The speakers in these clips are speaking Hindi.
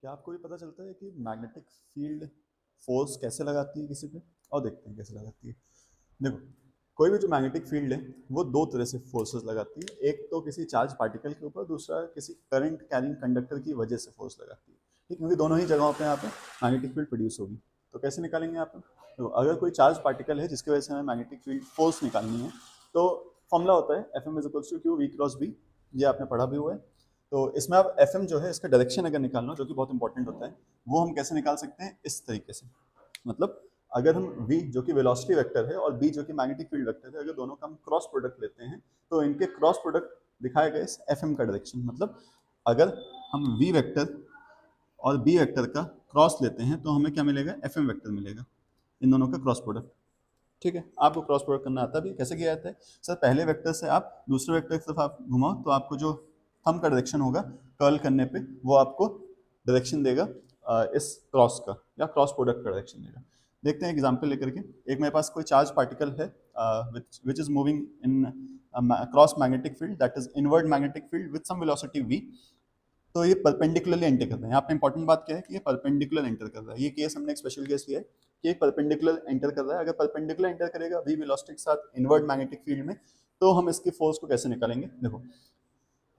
क्या आपको भी पता चलता है कि मैग्नेटिक फील्ड फोर्स कैसे लगाती है किसी पे? और देखते हैं कैसे लगाती है। देखो, कोई भी जो मैग्नेटिक फील्ड है वो दो तरह से फोर्सेस लगाती है। एक तो किसी चार्ज पार्टिकल के ऊपर, दूसरा किसी करंट कैरिंग कंडक्टर की वजह से फोर्स लगाती है। ठीक, क्योंकि दोनों ही जगहों पे यहाँ पे मैग्नेटिक फील्ड प्रोड्यूस होगी। तो कैसे निकालेंगे यहाँ पे? तो अगर कोई चार्ज पार्टिकल है जिसकी वजह से हमें मैग्नेटिक फील्ड फोर्स निकालनी है, तो फॉर्मूला होता है F M is equals to Q V cross B. ये आपने पढ़ा भी हुआ है। तो इसमें आप एफ एम जो है इसका डायरेक्शन अगर निकालना हो, जो कि बहुत इंपॉर्टेंट होता है, वो हम कैसे निकाल सकते हैं? इस तरीके से। मतलब अगर हम v जो कि वेलोसिटी वेक्टर है और b जो कि मैग्नेटिक फील्ड वेक्टर है, अगर दोनों का हम क्रॉस प्रोडक्ट लेते हैं तो इनके क्रॉस प्रोडक्ट दिखाया गया इस एफ एम का डायरेक्शन। मतलब अगर हम v वेक्टर और b वेक्टर का क्रॉस लेते हैं तो हमें क्या मिलेगा? एफ एम वेक्टर मिलेगा, इन दोनों का क्रॉस प्रोडक्ट। ठीक है, आपको क्रॉस प्रोडक्ट करना आता भी। कैसे किया जाता है सर? पहले वेक्टर से आप दूसरे वेक्टर की तरफ आप घुमाओ तो आपको जो थंब का डायरेक्शन होगा कर्ल करने पे, वो आपको डायरेक्शन देगा इस क्रॉस का, या क्रॉस प्रोडक्ट का डायरेक्शन देगा। देखते हैं एग्जांपल लेकर के। एक मेरे पास कोई चार्ज पार्टिकल है which is moving in cross magnetic field, that is inward magnetic field with some velocity v। तो ये परपेंडिकुलरली एंटर कर रहा है। यहाँ पे इंपॉर्टेंट बात क्या है कि ये परपेंडिकुलर एंटर कर रहा है। ये केस हमने एक स्पेशल केस लिया है कि एक परपेंडिकुलर एंटर कर रहा है। अगर परपेंडिकुलर एंटर करेगा v वेलोसिटी के साथ इनवर्ड मैग्नेटिक फील्ड में, तो हम इसकी फोर्स को कैसे निकालेंगे? देखो,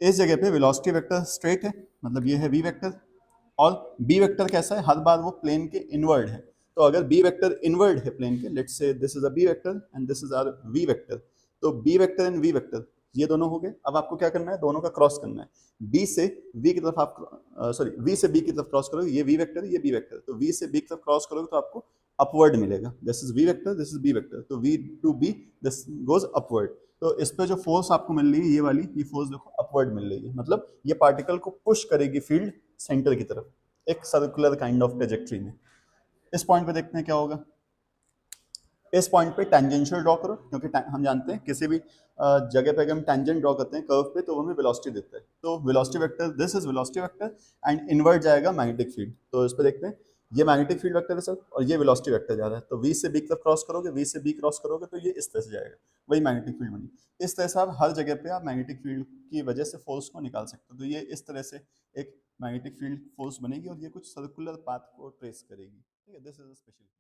इस जगह पे वेलोसिटी वेक्टर स्ट्रेट है, मतलब ये है v वेक्टर, और b वेक्टर कैसा है? हर बार वो प्लेन के इनवर्ड है। तो अगर b वेक्टर इनवर्ड है प्लेन के, let's say this is a b vector and this is our v vector, तो b vector and v vector ये दोनों हो गए। अब आपको क्या करना है? दोनों का क्रॉस करना है। b से v की तरफ आप सॉरी v से b की तरफ क्रॉस करोगे, ये v वेक्टर ये b वेक्टर, तो v से b की तरफ क्रॉस करोगे तो आपको अपवर्ड मिलेगा। This is v vector, this is b vector, तो v to b this goes upward. तो इस पे जो फोर्स आपको मिल रही है ये वाली, ये फोर्स देखो अपवर्ड मिल रही है, मतलब ये पार्टिकल को पुश करेगी फील्ड सेंटर की तरफ, एक सर्कुलर काइंड ऑफ ट्रेजेक्टरी में। इस पॉइंट पे देखते हैं क्या होगा। इस पॉइंट पे टेंजेंशियल ड्रॉ करो, क्योंकि हम जानते हैं किसी भी जगह पे अगर हम टेंजेंट ड्रॉ करते हैं कर्व पे तो वो हमें वेलोसिटी देता है। तो velocity vector, this is velocity vector and invert जाएगा मैग्नेटिक फील्ड। तो इस पे देखते हैं, ये मैग्नेटिक फील्ड वेक्टर है सर और ये वेलोसिटी वेक्टर जा रहा है। तो v से b की तरफ क्रॉस करोगे, v से b क्रॉस करोगे तो ये इस तरह से जाएगा, वही मैग्नेटिक फील्ड बनी। इस तरह से आप हर जगह पे आप मैग्नेटिक फील्ड की वजह से फोर्स को निकाल सकते हो। तो ये इस तरह से एक मैग्नेटिक फील्ड फोर्स बनेगी और ये कुछ सर्कुलर पाथ को ट्रेस करेगी। ठीक है, this is a special case.